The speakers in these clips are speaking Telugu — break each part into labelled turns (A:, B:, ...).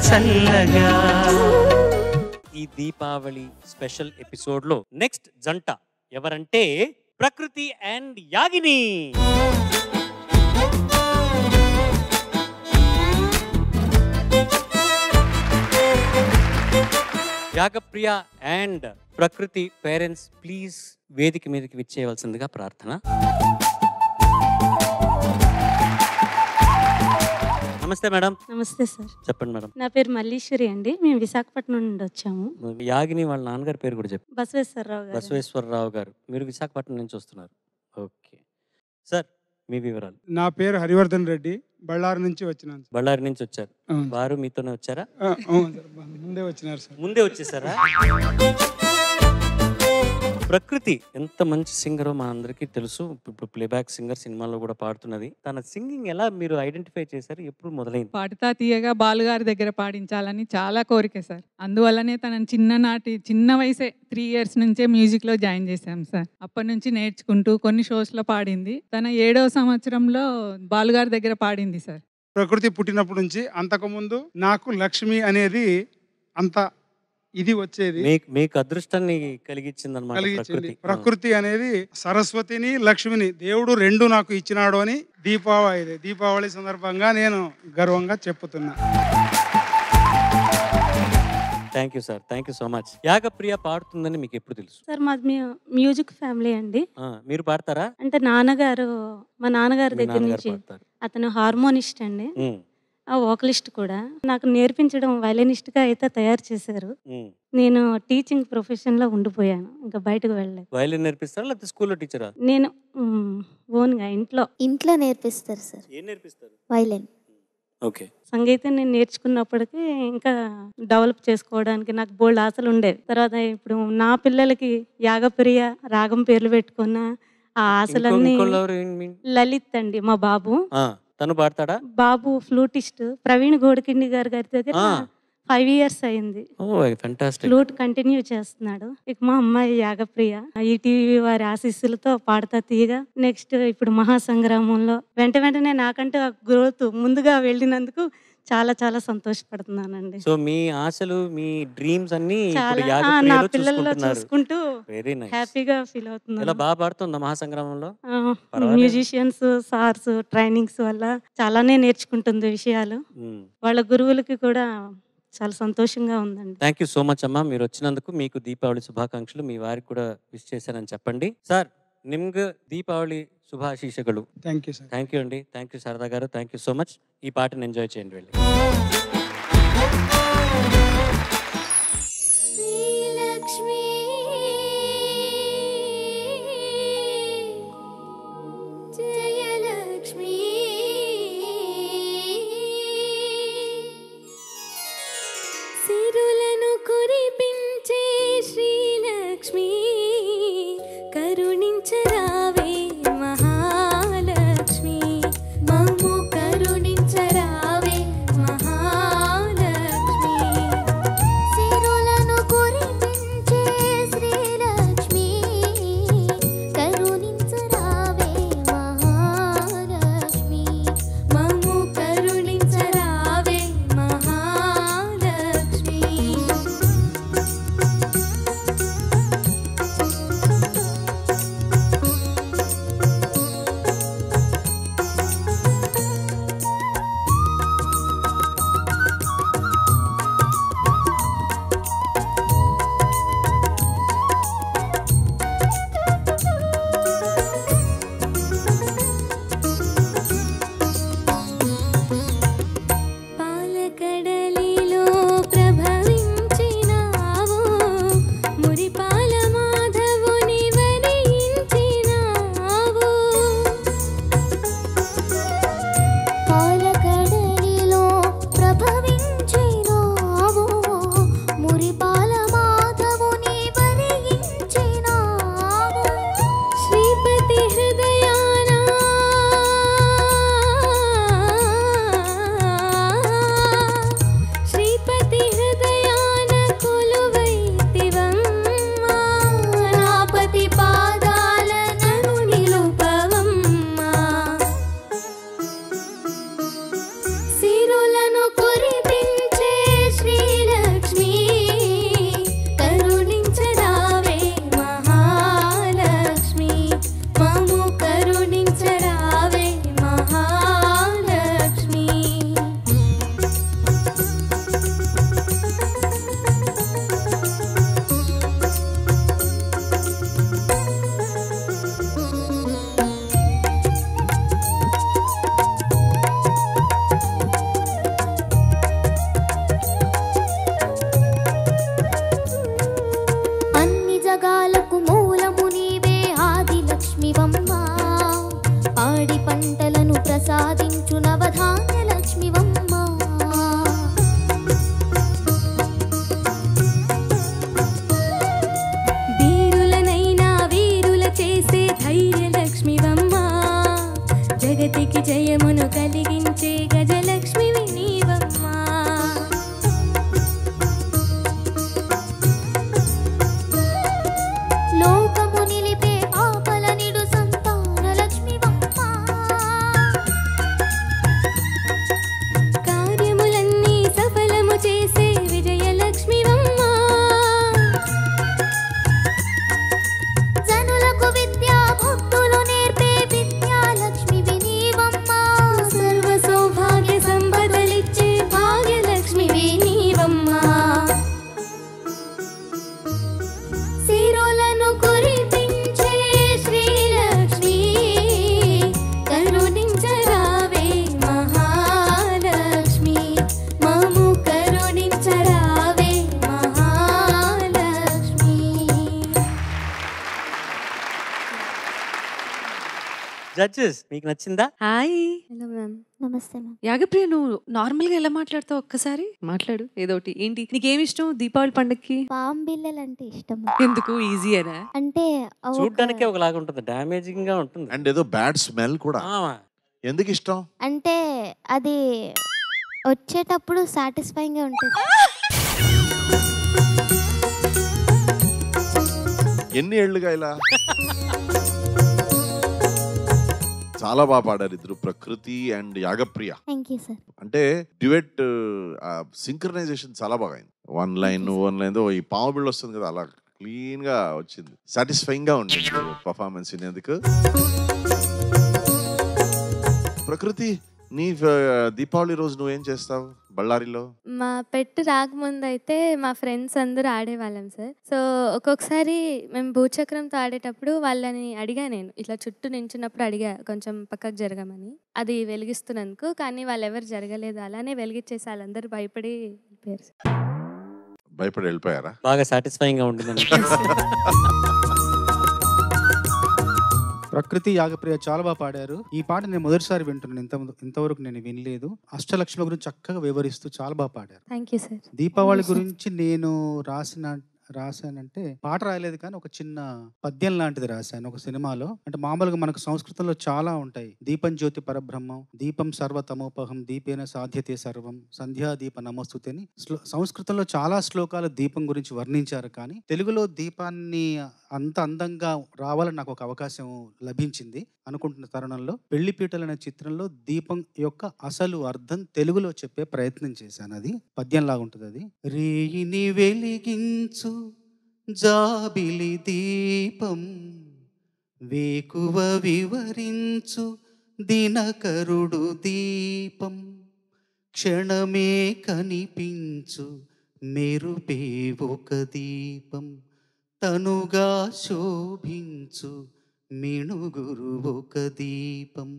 A: చల్లగా.
B: ఈ దీపావళి స్పెషల్ ఎపిసోడ్ లో నెక్స్ట్ జంట ఎవరంటే ప్రకృతి అండ్ యాగిని. యాగప్రియ అండ్ ప్రకృతి పేరెంట్స్ ప్లీజ్ వేదిక మీదకి విచ్చేయవలసిందిగా ప్రార్థన. నమస్తే మేడం.
C: నమస్తే సార్.
B: చెప్పండి మేడం.
C: నా పేరు మల్లీశ్వరి అండి. మేము విశాఖపట్నం నుండి వచ్చాము.
B: యాగిని వాళ్ళ నాన్నగారి పేరు కూడా చెప్పండి.
C: బసవేశ్వరరావు గారు.
B: బసవేశ్వరరావు గారు. మీరు విశాఖపట్నం నుంచి వస్తున్నారు. ఓకే సార్, మీ వివరాలు.
D: నా పేరు హరివర్ధన్ రెడ్డి, బళ్ళారి నుంచి వచ్చినాను.
B: బళ్ళారి నుంచి వచ్చారు. వారు మీతోనే వచ్చారా?
D: ముందే వచ్చినారు సార్.
B: ముందే వచ్చేసారా? ప్రకృతి ఎంత మంచి సింగరో మా అందరికీ తెలుసు. ఇప్పుడు ప్లేబ్యాక్ సింగర్, సినిమాలో కూడా పాడుతున్నది. తన సింగింగ్ ఎలా మీరు ఐడెంటిఫై చేశారు? ఎప్పుడు మొదలైంది?
E: పాడుతా తీయగా బాలుగారి దగ్గర పాడించాలని చాలా కోరిక సార్. అందువల్లనే తన చిన్న వయసే 3 years నుంచే మ్యూజిక్ లో జాయిన్ చేశాం సార్. అప్పటి నుంచి నేర్చుకుంటూ కొన్ని షోస్ లో పాడింది. తన 7వ సంవత్సరంలో బాలుగారి దగ్గర పాడింది సార్.
D: ప్రకృతి పుట్టినప్పటి నుంచి అంతకుముందు నాకు లక్ష్మి అనేది అంత ఇది వచ్చేది.
B: మీకు అదృష్టాన్ని కలిగించింది అన్నమాట.
D: ప్రకృతి అనేది సరస్వతిని, లక్ష్మిని దేవుడు 2 నాకు ఇచ్చినాడు అని దీపావళి సందర్భంగా నేను గర్వంగా చెప్పుతున్నా.
B: Thank you sir, thank you so much. Yagapriya పాడుతుందని మీకు ఎప్పుడు తెలుసు?
C: సార్ మాది మ్యూజిక్ ఫ్యామిలీ అండి.
B: మీరు పాడతారా?
C: అంటే మా నాన్నగారి దగ్గర నుంచి. అతను హార్మోనిస్ట్ అండి, వోకలిస్ట్ కూడా. నాకు నేర్పించడం వైలినిస్ట్ గా అయితే తయారు చేశారు. నేను టీచింగ్ ప్రొఫెషన్ లో ఉండిపోయాను, ఇంకా బయటకు వెళ్ళలేదు.
B: వైలిన్ నేర్పిస్తారా లేకపోతే స్కూల్లో టీచరా?
C: నేను ఓన్ గా ఇంట్లో
F: నేర్పిస్తారు సార్.
B: ఏం నేర్పిస్తారు?
F: వైలిన్.
B: ఓకే.
C: సంగీతం నేను నేర్చుకున్నప్పటికీ ఇంకా డెవలప్ చేసుకోవడానికి నాకు బోల్డ్ ఆశలు ఉండేవి. తర్వాత ఇప్పుడు నా పిల్లలకి యాగప్రియ, రాగం పేర్లు పెట్టుకున్న ఆ ఆశలన్నీ. లలిత్ అండి మా బాబు.
B: తను పాడతాడా?
C: బాబు ఫ్లూటిస్ట్. ప్రవీణ్ గోడకిండి గారి దగ్గర 5 years అయింది. ఫ్లూట్ కంటిన్యూ చేస్తున్నాడు. ఇక మా అమ్మాయి యాగప్రియ ఈటీవీ వారి ఆశీస్సులతో పాడతా తీయగా. నెక్స్ట్ ఇప్పుడు మహాసంగ్రామంలో వెంటనే నాకంటే గ్రోత్ ముందుగా వెళ్ళినందుకు చాలా చాలా సంతోషపడుతున్నానండి.
B: సో మీ ఆశలు, మీ డ్రీమ్స్ అన్ని
C: నా పిల్లల్లో చూసుకుంటూ హ్యాపీగా ఫీల్ అవుతున్నాను.
B: ఎలా బాగా పాడుతుందా మహాసంగ్రామంలో?
C: మ్యూజిషియన్స్, సార్స్ ట్రైనింగ్స్ వల్ల చాలానే నేర్చుకుంటుంది విషయాలు. వాళ్ళ గురువులకి కూడా చాలా సంతోషంగా ఉందండి.
B: థ్యాంక్ యూ సో మచ్ అమ్మా, మీరు వచ్చినందుకు. మీకు దీపావళి శుభాకాంక్షలు. మీ వారికి కూడా విష్ చేశారని చెప్పండి. సార్, నిమ్గ దీపావళి శుభాశీషಗಳು.
D: Thank you sir.
B: Thank you అండి. థ్యాంక్ యూ శారదా గారు. Thank you so much. ఈ పాటను ఎంజాయ్ చేయండి వెళ్ళి.
G: సిరులను కురిపించే శ్రీలక్ష్మి, కరుణించరావే మహాలక్ష్మి, మమ్ము కరుణించరావే మహాలక్ష్మి.
B: జడ్జెస్ మీకు నచ్చిందా?
A: Hi
G: hello ma'am. నమస్తే మ్యామ్.
A: యాగప్రియ, నువ్వు నార్మల్ గా ఎలా మాట్లాడతావు? ఒక్కసారి మాట్లాడు ఏదోటి. ఏంటి నీకేమి ఇష్టం దీపావళి పండక్కి?
G: పామ్ బిల్లలు అంటే ఇష్టం.
A: ఎందుకు? ఈజీ అనా?
G: అంటే
B: చూడ్డానికి ఒకలాగా ఉంటుంది, డామేజింగ్ గా ఉంటుంది.
F: అండ్ ఏదో బ్యాడ్ స్మెల్ కూడా. ఎందుకు ఇష్టం?
G: అంటే అది వచ్చేటప్పుడు సాటిస్ఫైయింగ్ గా ఉంటుంది.
F: ఎన్ని ఏళ్ళుగా ఇలా? చాలా బాగా పాడారు ఇద్దరు, ప్రకృతి and Yagapriya.
G: Thank you sir.
F: అంటే డ్యూయట్ సింక్రనైజేషన్ చాలా బాగా అయింది. వన్ లైన్ ఈ పాము బిళ్ళ వస్తుంది కదా, అలా క్లీన్ గా వచ్చింది. సాటిస్ఫైయింగ్ గా ఉంటుంది పర్ఫార్మెన్స్ వినేందుకు. ప్రకృతి, నీ దీపావళి రోజు నువ్వేం చేస్తావు బళ్ళారిలో?
H: మా పెట్ రాకముందు అయితే మా ఫ్రెండ్స్ అందరూ ఆడేవాళ్ళం సార్. సో ఒక్కొక్కసారి మేము భూచక్రంతో ఆడేటప్పుడు వాళ్ళని అడిగా, నేను ఇట్లా చుట్టూ నించున్నప్పుడు అడిగా కొంచెం పక్కకు జరగమని, అది వెలిగిస్తున్నందుకు. కానీ వాళ్ళు ఎవరు జరగలేదు, అలానే వెలిగించేసి వాళ్ళందరూ భయపడి వెళ్ళిపోయారు సార్.
F: భయపడి వెళ్ళిపోయారా?
B: బాగా సాటిస్ఫైయింగ్ గా ఉంటుంది.
I: ప్రకృతి, యాగప్రియ చాలా బాగా పాడారు. ఈ పాట నేను మొదటిసారి వింటున్నాను, ఇంతవరకు నేను వినలేదు. అష్టలక్ష్మి గురించి చక్కగా వివరిస్తూ చాలా బాగా పాడారు.
H: Thank you sir.
I: దీపావళి గురించి నేను రాశానంటే పాట రాయలేదు, కానీ ఒక చిన్న పద్యం లాంటిది రాశాను ఒక సినిమాలో. అంటే మామూలుగా మనకు సంస్కృతంలో చాలా ఉంటాయి. దీపం జ్యోతి పరబ్రహ్మం, దీపం సర్వతమోపహం, దీపేన సాధ్యతే సర్వం, సంధ్యా దీప నమస్తుతే అని సంస్కృతంలో చాలా శ్లోకాలు దీపం గురించి వర్ణించారు. కానీ తెలుగులో దీపాన్ని అంత అందంగా రావాలని నాకు ఒక అవకాశం లభించింది అనుకుంటున్న తరుణంలో పెళ్లిపీటలు అనే చిత్రంలో దీపం యొక్క అసలు అర్థం తెలుగులో చెప్పే ప్రయత్నం చేశాను. అది పద్యంలాగా ఉంటుంది. అది రేయిని వెలిగించు జాబిలి దీపం, వేకువ వివరించు దినకరుడు దీపం, క్షణమే కనిపించు మెరుపే ఒక దీపం, తనుగా శోభించు మిణుగురు ఒక దీపం,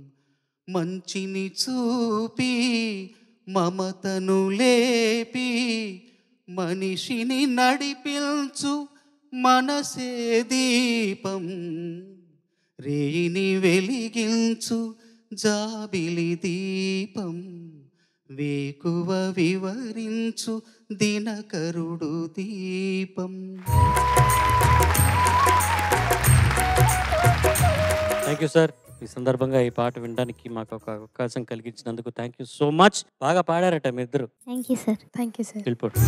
I: మంచిని చూపి మమతను లేపి మనిషిని నడిపించు మనసే దీపం, రేయిని వెలిగించు జాబిలి దీపం, వేకువ వివరించు దినకరుడు దీపం.
B: Thank you sir. ఈ సందర్భంగా ఈ పాట వినడానికి మాకు ఒక అవకాశం కలిగించినందుకు థ్యాంక్ యూ సో మచ్. బాగా పాడారట మీ ఇద్దరు.
G: Thank you sir.
H: Thank you sir.
B: వెళ్ళిపోండి.